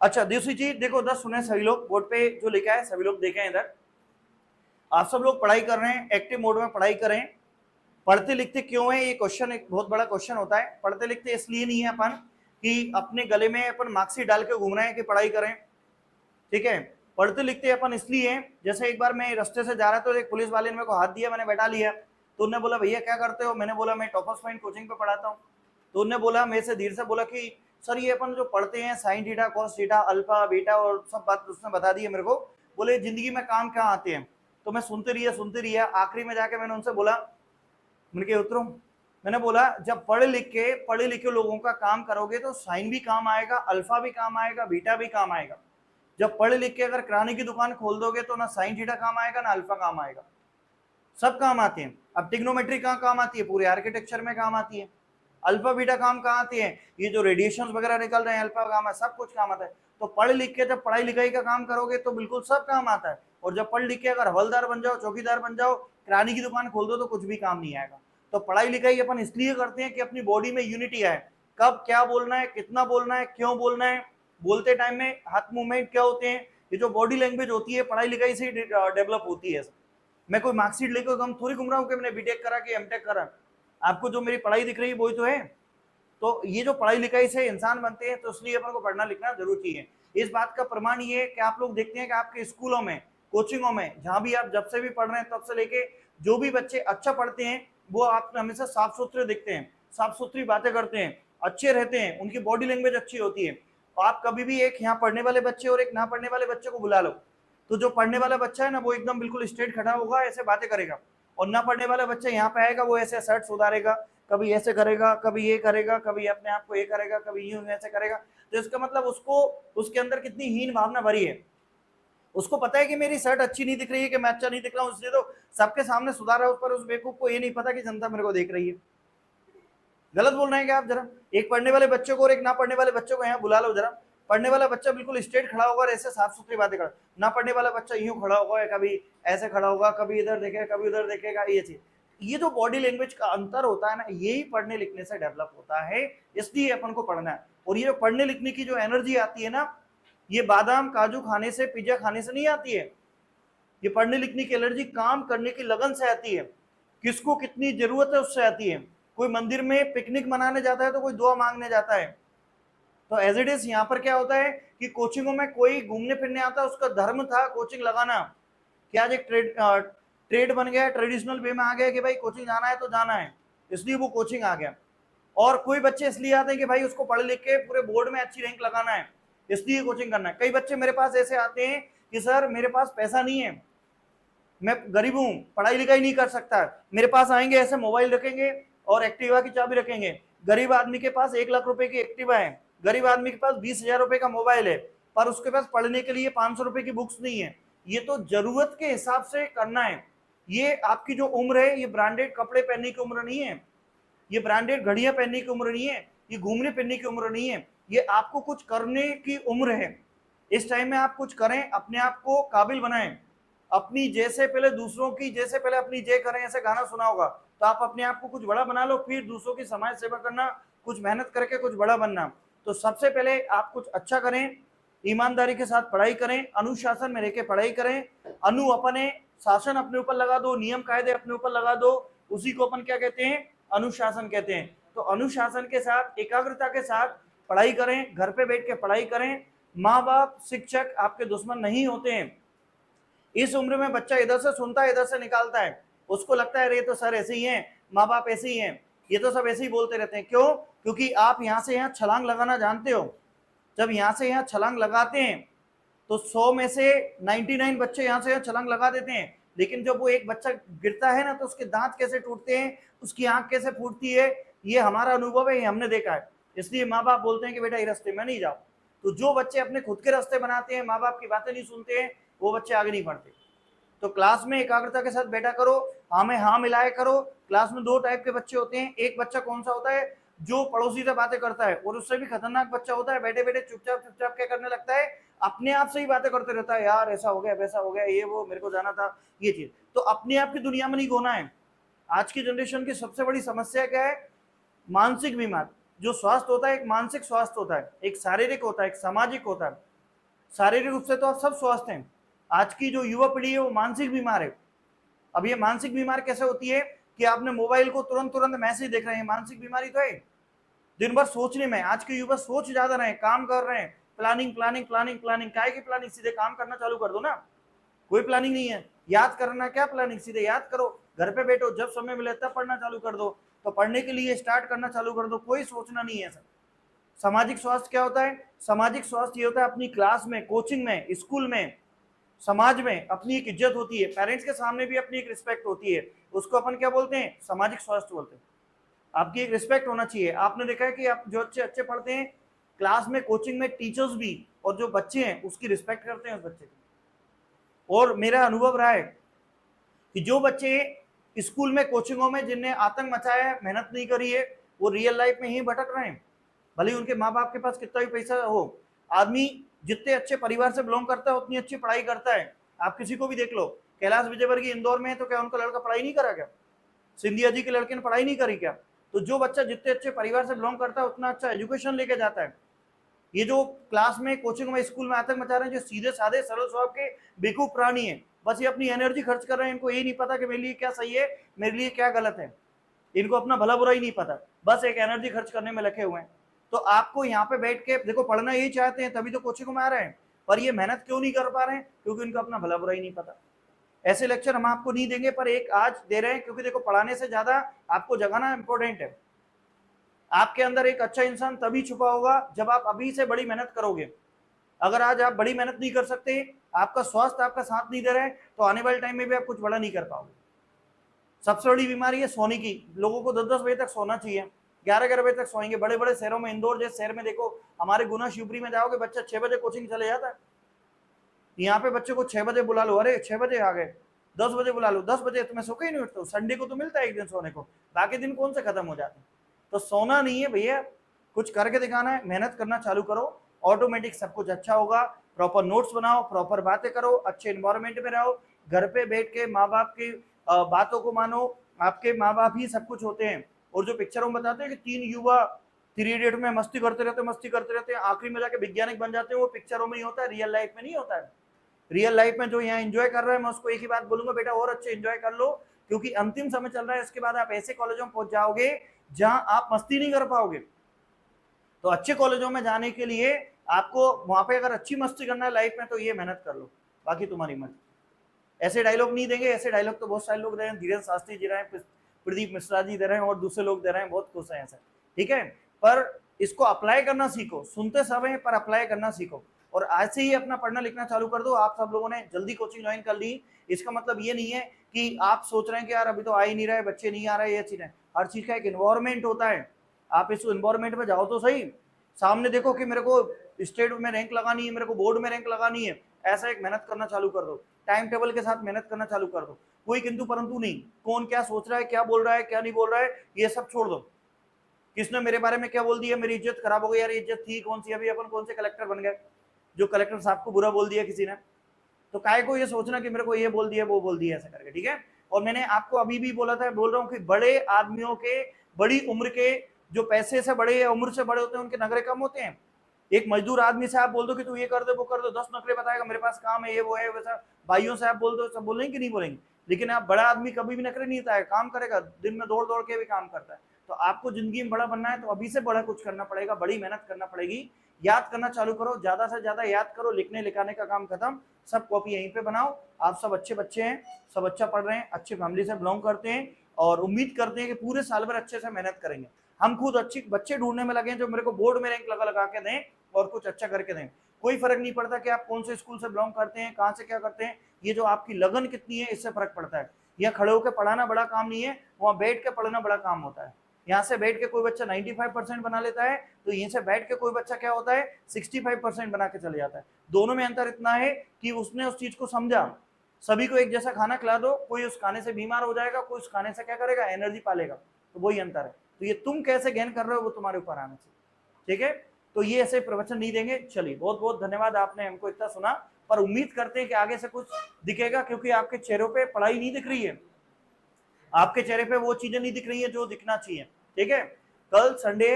अच्छा दूसरी चीज देखो, उधर सुने सभी लोग, बोर्ड पे जो लिखा है सभी लोग देखें इधर। आप सब लोग पढ़ाई कर रहे हैं, एक्टिव मोड में पढ़ाई करें। पढ़ते लिखते क्यों है, ये क्वेश्चन एक बहुत बड़ा क्वेश्चन होता है। पढ़ते लिखते इसलिए नहीं है अपन कि अपने गले में अपन मार्कशीट डाल के घूम रहे हैं कि पढ़ाई करें, ठीक है। पढ़ते लिखते अपन इसलिए, जैसे एक बार मैं रास्ते से जा रहा था तो एक पुलिस वाले ने मेरे को हाथ दिया, मैंने बैठा लिया, तो उन्होंने बोला भैया क्या करते हो, मैंने बोला मैं टॉपर्स पॉइंट कोचिंग पे पढ़ाता हूँ। तो उन्होंने बोला मेरे से धीरे से बोला कि सर ये अपन जो पढ़ते हैं sine theta cos theta alpha beta और सब बात उसने बता दी है मेरे को, बोले जिंदगी में काम कहाँ आते हैं। तो मैं सुनते रहिए आखिरी में जाके मैंने उनसे बोला, मैंने उतरो, मैंने बोला जब पढ़े लिखे लोगों का काम करोगे तो साइन भी काम आएगा, अल्फा भी काम आएगा, बीटा भी काम आएगा। जब पढ़ लिख के अगर किराने की दुकान खोल दोगे तो ना साइन थीटा काम आएगा ना अल्फा काम आएगा, सब काम आते हैं। अब टिग्नोमेट्री कहाँ काम आती है, पूरे आर्किटेक्चर में काम आती है। अल्फा बीटा काम कहाँ आती है, ये जो रेडिएशन वगैरह निकल रहे हैं अल्फा काम है, सब कुछ काम आता है। तो पढ़ लिख के जब पढ़ाई लिखाई का काम करोगे तो बिल्कुल सब काम आता है। और जब पढ़ लिख के अगर हवलदार बन जाओ, चौकीदार बन जाओ, किराने की दुकान खोल दो तो कुछ भी काम नहीं आएगा। तो पढ़ाई लिखाई अपन इसलिए करते हैं कि अपनी बॉडी में यूनिटी आए, कब क्या बोलना है, कितना बोलना है, क्यों बोलना है, बोलते टाइम में हाथ मूवमेंट क्या होते हैं, ये जो बॉडी लैंग्वेज होती है पढ़ाई लिखाई से डेवलप होती है। मैं कोई मार्कशीट लेकर हम थोड़ी घूम रहा हूँ कि मैंने बीटेक करा कि एमटेक करा। आपको जो मेरी पढ़ाई दिख रही है वही तो है। तो ये जो पढ़ाई लिखाई से इंसान बनते हैं तो इसलिए अपन को पढ़ना लिखना जरूर चाहिए। इस बात का प्रमाण ये है कि आप लोग देखते हैं कि आपके स्कूलों में, कोचिंगों में, जहां भी आप जब से भी पढ़ रहे हैं तब से लेके जो भी बच्चे अच्छा पढ़ते हैं वो आप हमेशा साफ सुथरे दिखते हैं, साफ सुथरी बातें करते हैं, अच्छे रहते हैं, उनकी बॉडी लैंग्वेज अच्छी होती है। तो आप कभी भी एक यहाँ पढ़ने वाले बच्चे और एक ना पढ़ने वाले बच्चे को बुला लो, तो जो पढ़ने वाला बच्चा है ना वो एकदम बिल्कुल स्ट्रेट खड़ा होगा, ऐसे बातें करेगा। और ना पढ़ने वाला बच्चा यहाँ पे आएगा, वो ऐसे शर्ट सुधारेगा, कभी ऐसे करेगा, कभी ये करेगा, कभी अपने आप को ये करेगा, कभी यूं ऐसे करेगा। तो इसका मतलब उसको, उसके अंदर कितनी हीन भावना भरी है। उसको पता है कि मेरी शर्ट अच्छी नहीं दिख रही है, कि मैं अच्छा नहीं दिख रहा हूँ, इसलिए तो सबके सामने सुधार रहा है। उस पर उस बेवकूफ को ये नहीं पता कि जनता मेरे को देख रही है। गलत बोल रहे हैं क्या आप? जरा एक पढ़ने वाले बच्चे को और एक ना पढ़ने वाले बच्चे को यहाँ बुला लो जरा। पढ़ने वाला बच्चा बिल्कुल स्ट्रेट खड़ा होगा और ऐसे साफ सुथरी बातें कर, ना पढ़ने वाला बच्चा यूं खड़ा होगा, कभी ऐसे खड़ा होगा, कभी इधर देखेगा, कभी उधर देखेगा। ये चीज, ये जो बॉडी लैंग्वेज का अंतर होता है ना, यही पढ़ने लिखने से डेवलप होता है। इसलिए अपन को पढ़ना है। और ये पढ़ने लिखने की जो एनर्जी आती है ना, ये बादाम काजू खाने से, पिज्जा खाने से नहीं आती है। ये पढ़ने लिखने की एनर्जी काम करने की लगन से आती है। किसको कितनी जरूरत है उससे आती है। कोई मंदिर में पिकनिक मनाने जाता है तो कोई दुआ मांगने जाता है। तो एज इट इज यहाँ पर क्या होता है कि कोचिंगों में कोई घूमने फिरने आता है, उसका धर्म था कोचिंग लगाना। क्या आज एक ट्रेड बन गया, ट्रेडिशनल वे में आ गया कि भाई कोचिंग जाना है तो जाना है, इसलिए वो कोचिंग आ गया। और कोई बच्चे इसलिए आते हैं कि भाई उसको पढ़ लिख के पूरे बोर्ड में अच्छी रैंक लगाना है, इसलिए कोचिंग करना है। कई बच्चे मेरे पास ऐसे आते हैं कि सर मेरे पास पैसा नहीं है, मैं गरीब हूँ, पढ़ाई लिखाई नहीं कर सकता। मेरे पास आएंगे ऐसे मोबाइल रखेंगे और एक्टिवा की चाबी रखेंगे। गरीब आदमी के पास 1 लाख रुपए की एक्टिवा है, गरीब आदमी के पास 20,000 रुपए का मोबाइल है, पर उसके पास पढ़ने के लिए 500 रुपए की बुक्स नहीं है। ये तो जरूरत के हिसाब से करना है। ये आपकी जो उम्र है, ये ब्रांडेड कपड़े पहनने की उम्र नहीं है, ये ब्रांडेड घड़ियां पहनने की उम्र नहीं है, ये घूमने फिरने की उम्र नहीं है। ये आपको कुछ करने की उम्र है। इस टाइम में आप कुछ करें, अपने आप को काबिल बनाएं। अपनी जैसे पहले दूसरों की जैसे पहले अपनी जय करें, ऐसे गाना सुना होगा। तो आप अपने आप को कुछ बड़ा बना लो, फिर दूसरों की समाज सेवा करना, कुछ मेहनत करके कुछ बड़ा बनना। तो सबसे पहले आप कुछ अच्छा करें, ईमानदारी के साथ पढ़ाई करें, अनुशासन में रहकर पढ़ाई करें। अपने शासन अपने ऊपर लगा दो, नियम कायदे अपने ऊपर लगा दो, उसी को अपन क्या कहते हैं, अनुशासन कहते हैं। तो अनुशासन के साथ, एकाग्रता के साथ पढ़ाई करें, घर पे बैठ के पढ़ाई करें। माँ बाप शिक्षक आपके दुश्मन नहीं होते हैं। इस उम्र में बच्चा इधर से सुनता है, इधर से निकालता है, उसको लगता है रे तो सर ऐसे ही हैं, माँ बाप ऐसे ही हैं, ये तो सब ऐसे ही बोलते रहते हैं। क्यों? क्योंकि आप यहाँ से यहाँ छलांग लगाना जानते हो। जब यहाँ से यहाँ छलांग लगाते हैं तो 100 में से 99 बच्चे यहाँ से यहाँ छलांग लगा देते हैं, लेकिन जब वो एक बच्चा गिरता है ना तो उसके दांत कैसे टूटते हैं, उसकी आंख कैसे फूटती है, ये हमारा अनुभव है, ये हमने देखा है। इसलिए माँ बाप बोलते हैं कि बेटा ये रास्ते में नहीं जाओ। तो जो बच्चे अपने खुद के रास्ते बनाते हैं, माँ बाप की बातें नहीं सुनते हैं, वो बच्चे आगे नहीं बढ़ते। तो क्लास में एकाग्रता के साथ बैठा करो, हाँ में हाँ मिलाया करो। क्लास में 2 टाइप के बच्चे होते हैं। एक बच्चा कौन सा होता है, जो पड़ोसी से बातें करता है, और उससे भी खतरनाक बच्चा होता है, बैठे बैठे चुपचाप चुपचाप क्या करने लगता है, अपने आप से ही बातें करते रहता है, यार ऐसा हो गया, वैसा हो गया, ये वो, मेरे को जाना था, ये चीज। तो अपने आप की दुनिया में नहीं घोना है। आज की जनरेशन की सबसे बड़ी समस्या क्या है, मानसिक बीमार। जो स्वास्थ्य होता है एक मानसिक स्वास्थ्य होता है, एक शारीरिक होता है, एक सामाजिक होता है। शारीरिक रूप से तो आप सब स्वस्थ हैं। आज की जो युवा पीढ़ी है वो मानसिक बीमार है। अब ये मानसिक बीमार कैसे होती है कि आपने मोबाइल को तुरंत तुरंत मैसेज देख रहे हैं, मानसिक बीमारी तो है। दिन भर सोचने में, आज के युवा सोच ज्यादा रहे हैं, काम कर रहे हैं, प्लानिंग प्लानिंग प्लानिंग प्लानिंग, काय की प्लानिंग, सीधे काम करना चालू कर दो ना। कोई प्लानिंग नहीं है, याद करना क्या प्लानिंग, सीधे याद करो, घर पे बैठो, जब समय मिले तब पढ़ना चालू कर दो, तो पढ़ने के लिए स्टार्ट करना चालू कर दो, कोई सोचना नहीं है सर। सामाजिक स्वास्थ्य क्या होता है? सामाजिक स्वास्थ्य ये होता है अपनी क्लास में, कोचिंग में, स्कूल में, समाज में अपनी एक इज्जत होती है, पेरेंट्स के सामने भी अपनी एक रिस्पेक्ट होती है, उसको अपन क्या बोलते हैं? सामाजिक स्वास्थ्य बोलते हैं। आपकी एक रिस्पेक्ट होना चाहिए। आपने देखा है कि आप जो अच्छे अच्छे पढ़ते हैं क्लास में, कोचिंग में, टीचर्स भी, और जो बच्चे हैं उसकी रिस्पेक्ट करते हैं उस बच्चे की। और मेरा अनुभव रहा है कि जो बच्चे स्कूल में, कोचिंगों में जिनने आतंक मचाया है, मेहनत नहीं करी है, वो रियल लाइफ में ही भटक रहे हैं। भले ही उनके माँ बाप के पास कितना भी पैसा हो। आदमी जितने अच्छे परिवार से बिलोंग करता है उतनी अच्छी पढ़ाई करता है। आप किसी को भी देख लो, कैलाश विजयवर्गीय इंदौर में है तो क्या उनका लड़का पढ़ाई नहीं करा क्या? सिंधिया जी के लड़के ने पढ़ाई नहीं करी क्या? तो जो बच्चा जितने अच्छे परिवार से बिलोंग करता है उतना अच्छा एजुकेशन लेके जाता है। ये जो क्लास में, कोचिंग में, स्कूल में आतंक मचा रहे हैं, जो सीधे साधे सरल स्वभाव के बेवकूफ प्राणी है, बस ये अपनी एनर्जी खर्च कर रहे हैं। इनको ये नहीं पता कि मेरे लिए क्या सही है, मेरे लिए क्या गलत है। इनको अपना भला बुरा ही नहीं पता, बस एक एनर्जी खर्च करने में लगे हुए हैं। तो आपको यहाँ पे बैठ के देखो, पढ़ना यही चाहते हैं तभी तो कोचिंग में आ रहे हैं, पर ये मेहनत क्यों नहीं कर पा रहे हैं? क्योंकि इनको अपना भला बुरा ही नहीं पता। ऐसे लेक्चर हम आपको नहीं देंगे, पर एक आज दे रहे हैं क्योंकि देखो, पढ़ाने से ज्यादा आपको जगाना इंपॉर्टेंट है। आपके अंदर एक अच्छा इंसान तभी छुपा होगा जब आप अभी से बड़ी मेहनत करोगे। अगर आज आप बड़ी मेहनत नहीं कर सकते, आपका स्वास्थ्य आपका साथ नहीं दे रहा है, तो आने वाले टाइम में भी आप कुछ बड़ा नहीं कर पाओगे। सबसे बड़ी बीमारी है सोने की। लोगों को 10-10 बजे तक सोना चाहिए, 11-11 बजे तक सोएंगे। बड़े बड़े शहरों में, इंदौर जैसे शहर में देखो, हमारे गुना शिवपुरी में जाओगे, बच्चा 6 बजे कोचिंग चले जाता है। यहाँ पे बच्चे को 6 बजे बुला लो, अरे 6 बजे आ गए, 10 बजे बुला लो, 10 बजे तुम्हें सो के ही नहीं उठते हो। संडे को तो मिलता है एक दिन सोने को, बाकी दिन कौन से खत्म हो जाते हैं। तो सोना नहीं है भैया, कुछ करके दिखाना है, मेहनत करना चालू करो, ऑटोमेटिक सब कुछ अच्छा होगा। प्रॉपर नोट्स बनाओ, प्रॉपर बातें करो, अच्छे इन्वायरमेंट में रहो, घर पे बैठ के माँ बाप की बातों को मानो। आपके माँ बाप ही सब कुछ होते हैं। और जो पिक्चरों में बताते हैं कि 3 युवा 3 इडियट में मस्ती करते रहते हैं, आखिरी में जाके वैज्ञानिक बन जाते हैं, वो पिक्चरों में ही होता है, रियल लाइफ में नहीं होता है। रियल लाइफ में जो यहाँ एंजॉय कर रहा है, मैं उसको एक ही बात बोलूंगा, बेटा और अच्छे एंजॉय कर लो, क्योंकि अंतिम समय चल रहा है। इसके बाद आप ऐसे कॉलेजों में पहुंच जाओगे जहां आप मस्ती नहीं कर पाओगे। तो अच्छे कॉलेजों में जाने के लिए आपको वहां पे अगर अच्छी मस्ती करना है लाइफ में, तो ये मेहनत कर लो, बाकी तुम्हारी मर्जी। ऐसे डायलॉग नहीं देंगे, ऐसे डायलॉग तो बहुत सारे लोग दे रहे हैं, धीरेन्द्र शास्त्री जी रहे हैं, प्रदीप मिश्रा जी दे रहे हैं, और दूसरे लोग दे रहे हैं, बहुत खुश हैं ऐसे, ठीक है। पर इसको अप्लाई करना सीखो, सुनते सब हैं पर अप्लाई करना सीखो। और आज से ही अपना पढ़ना लिखना चालू कर दो। आप सब लोगों ने जल्दी कोचिंग ज्वाइन कर ली, इसका मतलब ये नहीं है कि आप सोच रहे हैं कि यार अभी तो आ ही नहीं रहे, बच्चे नहीं आ रहे, ये चीज है। हर चीज का एक इन्वायरमेंट होता है, आप इस इन्वायरमेंट में जाओ तो सही। सामने देखो कि मेरे को स्टेट में रैंक लगानी है, मेरे को बोर्ड में रैंक लगानी है, ऐसा एक मेहनत करना चालू कर दो, टाइम टेबल के साथ मेहनत करना चालू कर दो। कोई किंतु परंतु नहीं, कौन क्या सोच रहा है, क्या बोल रहा है, क्या नहीं बोल रहा है, ये सब छोड़ दो। किसने मेरे बारे में क्या बोल दिया, मेरी इज्जत खराब हो गई, यार इज्जत थी कौन सी, अभी अपन कौन से कलेक्टर बन गए, जो कलेक्टर साहब को बुरा बोल दिया किसी ने। तो काय को ये सोचना कि मेरे को ये बोल दिया, वो बोल दिया, ऐसा करके, ठीक है। और मैंने आपको अभी भी बोला था, बोल रहा हूँ कि बड़े आदमियों के, बड़ी उम्र के, जो पैसे से बड़े या उम्र से बड़े होते हैं, उनके नखरे कम होते हैं। एक मजदूर आदमी से आप बोल दो कि तू ये कर दे वो कर दो, 10 नखरे बताएगा, मेरे पास काम है, ये वो है वैसा। भाइयों से आप बोल दो, सब बोलेंगे कि नहीं बोलेंगे। लेकिन आप बड़ा आदमी कभी भी नखरे नहीं था, काम करेगा, दिन में दौड़ दौड़ के भी काम करता है। तो आपको जिंदगी में बड़ा बनना है तो अभी से बड़ा कुछ करना पड़ेगा, बड़ी मेहनत करना पड़ेगी। याद करना चालू करो, ज्यादा से ज्यादा याद करो, लिखने लिखाने का काम खत्म, सब कॉपी यहीं पे बनाओ। आप सब अच्छे बच्चे हैं, सब अच्छा पढ़ रहे हैं, अच्छी फैमिली से बिलोंग करते हैं, और उम्मीद करते हैं कि पूरे साल भर अच्छे से मेहनत करेंगे। हम खुद अच्छे बच्चे ढूंढने में लगे हैं जो मेरे को बोर्ड में रैंक लगा लगा के दें और कुछ अच्छा करके दें। कोई फर्क नहीं पड़ता कि आप कौन से स्कूल से बिलोंग करते हैं, कहाँ से क्या करते हैं, ये जो आपकी लगन कितनी है इससे फर्क पड़ता है। यहाँ खड़े होकर पढ़ाना बड़ा काम नहीं है, वहाँ बैठ के पढ़ना बड़ा काम होता है। यहाँ से बैठ के कोई बच्चा 95% बना लेता है, तो यहीं से बैठ के कोई बच्चा क्या होता है 65% बना के चले जाता है। दोनों में अंतर इतना है कि उसने उस चीज को समझा। सभी को एक जैसा खाना खिला दो, कोई उस खाने से बीमार हो जाएगा, कोई उस खाने से क्या करेगा, एनर्जी पालेगा। तो वही अंतर है। तो ये तुम कैसे गेन कर रहे हो वो तुम्हारे ऊपर आना चाहिए, ठीक है। तो ये ऐसे प्रवचन नहीं देंगे। चलिए, बहुत बहुत धन्यवाद, आपने हमको इतना सुना, पर उम्मीद करते हैं कि आगे से कुछ दिखेगा, क्योंकि आपके चेहरों पे पढ़ाई नहीं दिख रही है, आपके चेहरे पे वो चीजें नहीं दिख रही है जो दिखना चाहिए, ठीक है। कल संडे